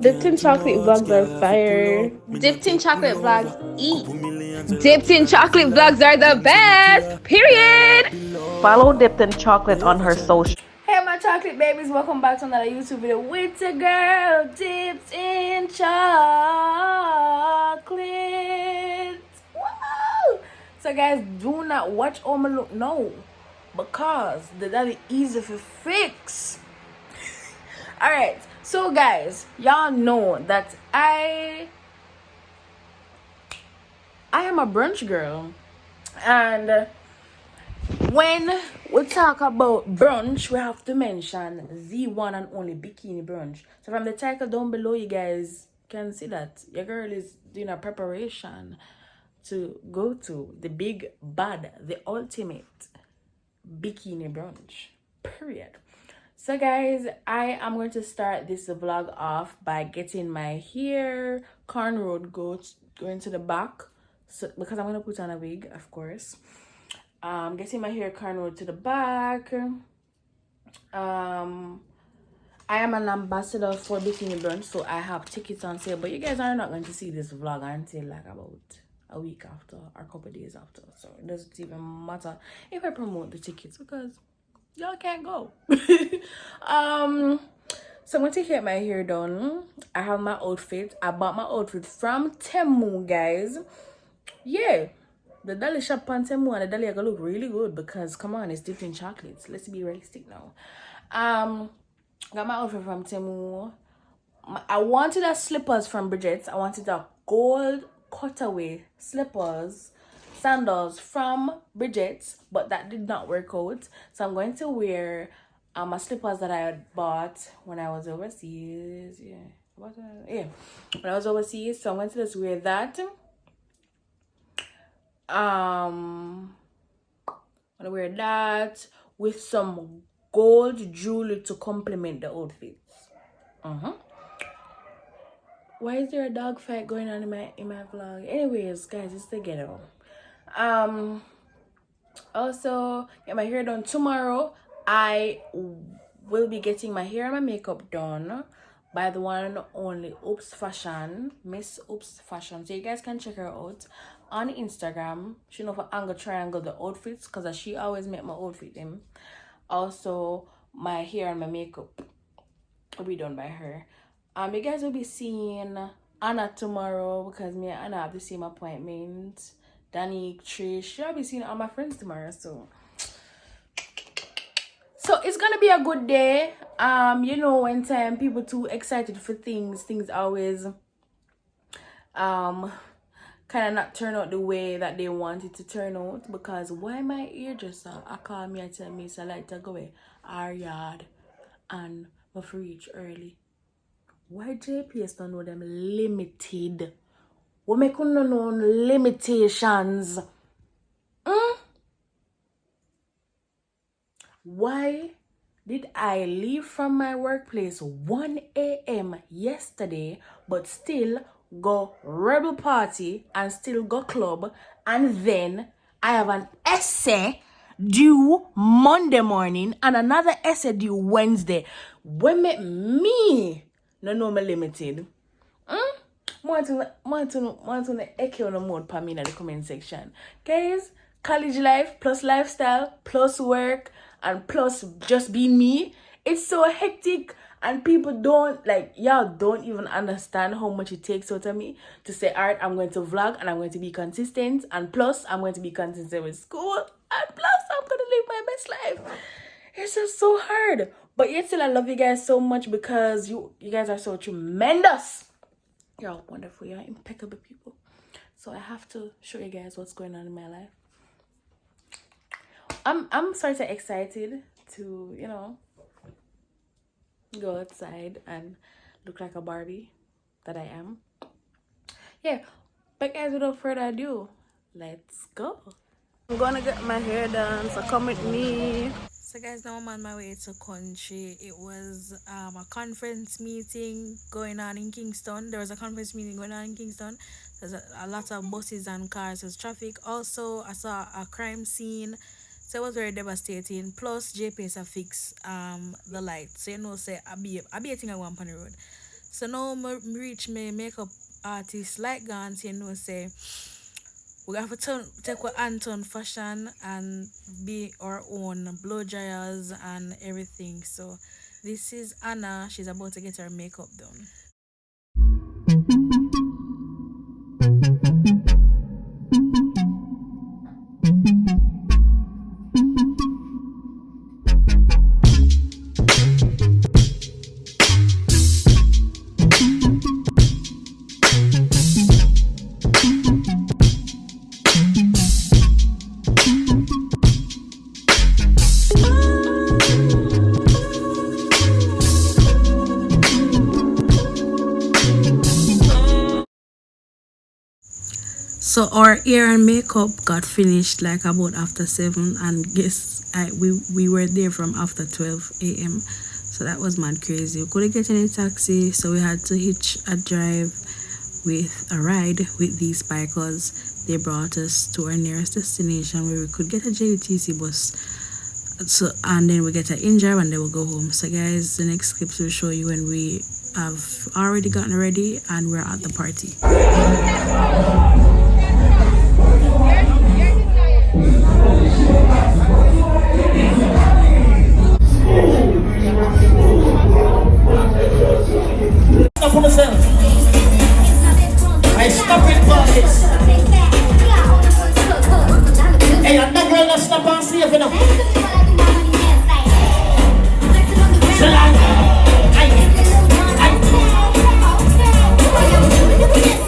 Dipped in chocolate vlogs are fire. Dipped in chocolate vlogs eat. Dipped in chocolate vlogs are the best. Period. Follow Dipped in Chocolate on her social. Hey my chocolate babies, welcome back to another YouTube video with a girl dipped in chocolate. Wow! So guys, do not watch all my look, no, because that is easy to fix. All right, so guys, y'all know that I am a brunch girl, and when we talk about brunch, we have to mention the one and only Bikini Brunch. So from the title down below, you guys can see that your girl is doing a preparation to go to the big bad, the ultimate Bikini Brunch. Period. So guys, I am going to start this vlog off by getting my hair cornrowed, going to the back, so because I'm going to put on a wig, of course. Getting my hair cornrowed to the back. I am an ambassador for Bikini Brunch, so I have tickets on sale, but you guys are not going to see this vlog until like about a week after or a couple days after, so it doesn't even matter if I promote the tickets because y'all can't go. So I'm going to get my hair done. I have my outfit. I bought my outfit from Temu, guys. Yeah, the dolly shop on Temu and the dolly are gonna look really good because come on, it's dipped in chocolates. Let's be realistic now. Got my outfit from Temu. I wanted a slippers from Bridget's. I wanted a gold cutaway slippers, sandals from Bridget's, but that did not work out. So I'm going to wear my slippers that I had bought when I was overseas. When I was overseas. So I'm going to just wear that. I'm gonna wear that with some gold jewelry to complement the outfits. Why is there a dog fight going on in my vlog? Anyways, guys, it's the ghetto. Also get my hair done tomorrow. I will be getting my hair and my makeup done by the one and only Oops Fashion, Miss Oops Fashion. So you guys can check her out on Instagram. She know for angle triangle the outfits because she always make my outfit them. Also, my hair and my makeup will be done by her. You guys will be seeing Anna tomorrow because me and Anna have the same appointment. Danny, Trish, I'll be seeing all my friends tomorrow. So it's gonna be a good day. You know, when time people too excited for things always kind of not turn out the way that they want it to turn out, because why my hairdresser I call me and tell me so I like to go away our yard and for reach early. Why JPS don't know them limited? We make no known limitations. Why did I leave from my workplace 1 a.m. yesterday but still go rebel party and still go club, and then I have an essay due Monday morning and another essay due Wednesday? When make me no know me limited? Want to echo no more per me in the comment section. Guys, college life plus lifestyle plus work and plus just being me, it's so hectic, and people don't like, y'all don't even understand how much it takes out of me to say, all right, I'm going to vlog and I'm going to be consistent, and plus I'm going to be consistent with school, and plus I'm going to live my best life. It's just so hard, but yet still I love you guys so much because you guys are so tremendous. You're all wonderful. You're impeccable people. So I have to show you guys what's going on in my life. I'm sort of excited to, you know, go outside and look like a Barbie that I am. Yeah, but guys, without further ado, let's go. I'm gonna get my hair done, so come with me. So guys, now I'm on my way to country. It was a conference meeting going on in Kingston. There was a conference meeting going on in Kingston. There's a lot of buses and cars. There's traffic. Also, I saw a crime scene. So it was very devastating. Plus, JPS have fixed the lights. So you know, say I be a thing I go on the road. So now me reach me makeup artist like Gans, you know, say we have to take our Anton fashion and be our own blow dryers and everything. So this is Anna. She's about to get her makeup done. So our hair and makeup got finished like about after 7, and we were there from after 12 a.m. So that was mad crazy. We couldn't get any taxi, so we had to hitch a ride with these bikers. They brought us to our nearest destination where we could get a JTC bus. So and then we get an in-drive and then we'll go home. So guys, the next clips will show you when we have already gotten ready and we're at the party. For myself, I stop it for this. Hey, I'm not going to stop and see if you know.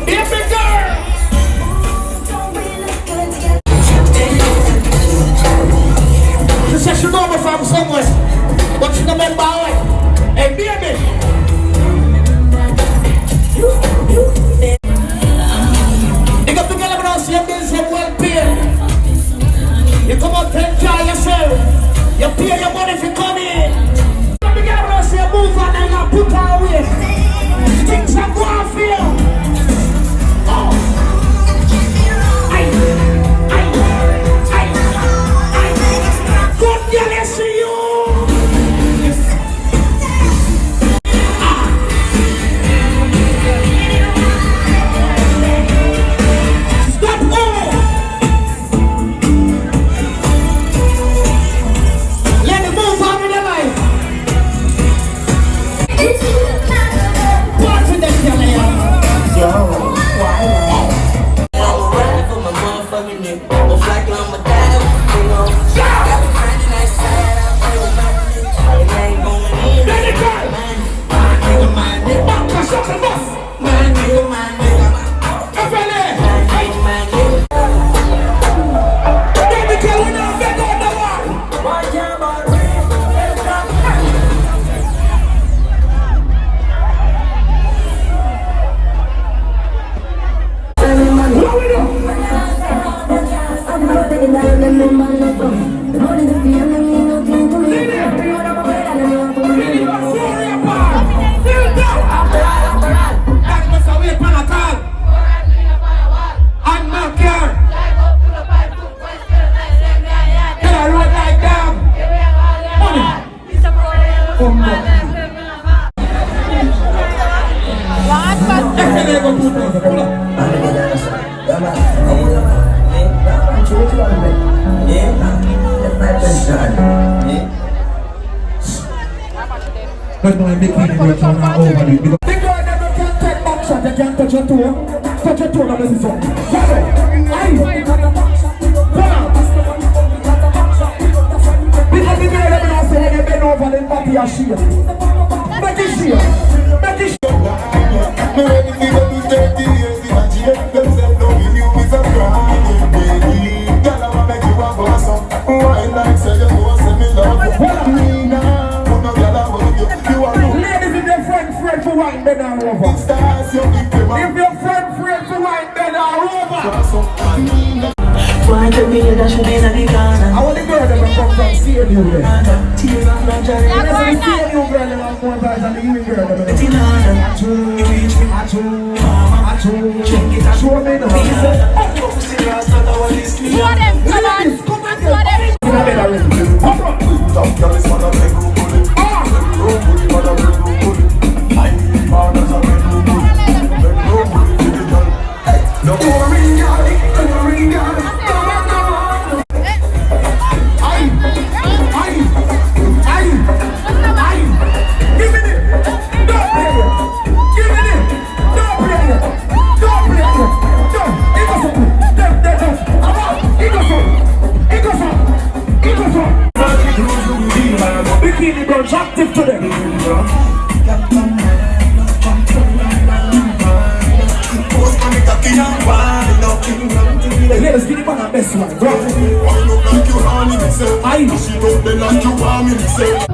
Baby girl. She said she know me from somewhere, but she don't remember how. Hey, baby. You got to get them out, your bills are well paid. You come out and enjoy yourself. You pay your money if you come in. You got to get them out, you move on and you put her away. Things are going for you. Oh. Good girl, I see you. But no, Bikini will turn her over it. The girl never can take back shot, they can't touch your toe. Touch your toe, now listen to it. Aye. Because the girl never know say when they bend over, then body a shake. Make it shake. Make it shake. Me ready to go to 30 years in a jail. Themselves loving you is a crime, baby. Girl, I wanna make you a blossom. Why like say you know say me love you now. Ladies, if your friend afraid for wine, bend her over. If your friend afraid for wine, bend her over. Why the way that should be in the corner? I want the girl that come from seeing you there. Tears of my joy. Let's see seeing you girl that have more vibes than the hearing girl that It's in order. You reach me. Check it out. show me now. Oh, serious, not our list. Two of them, come on. Ladies, come on. Two of them. Come on. Come on. Top girl is one of them. Ah. one. Go on. Wind up like you want me, say. I know she don't be like you want me, say.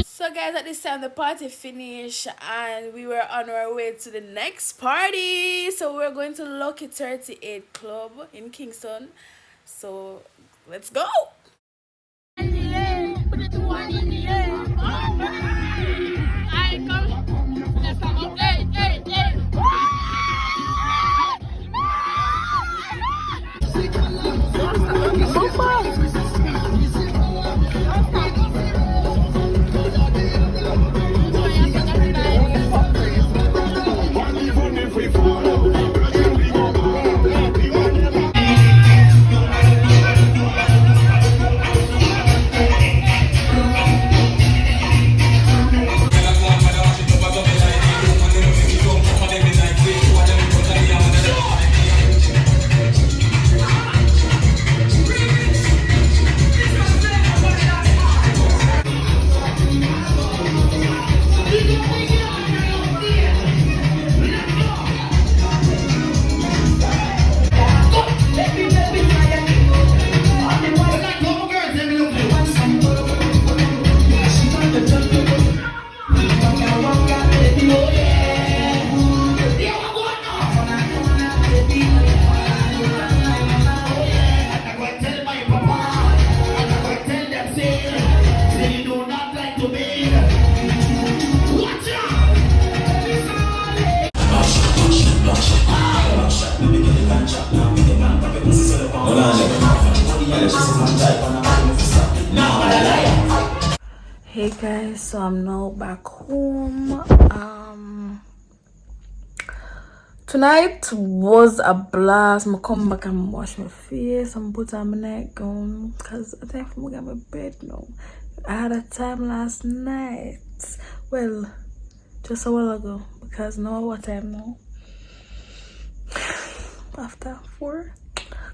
So guys, at this time the party finished and we were on our way to the next party. So we're going to Lucky 38 Club in Kingston. So let's go. Hey guys, so I'm now back home. Tonight was a blast. I'm come back and wash my face and put on my night gown because I think I'm going to my bed now. I had a time last night. Well, just a while ago because now what time now? After 4.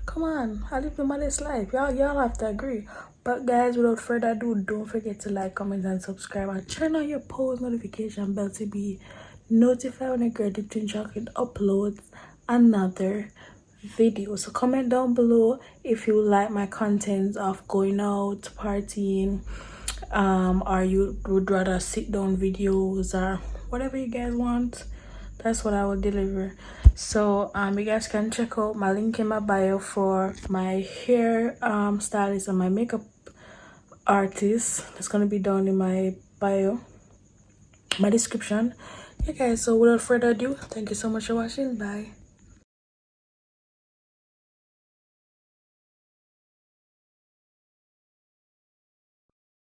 Come on, I live the modest life. Y'all have to agree. But guys, without further ado, don't forget to like, comment, and subscribe, and turn on your post notification bell to be notified when a girl dipped in chocolate uploads another video. So comment down below if you like my content of going out, partying, or you would rather sit down videos or whatever you guys want. That's what I will deliver. So you guys can check out my link in my bio for my hair stylist and my makeup artist. That's gonna be down in my bio, my description. Yeah guys, so without further ado, thank you so much for watching. Bye.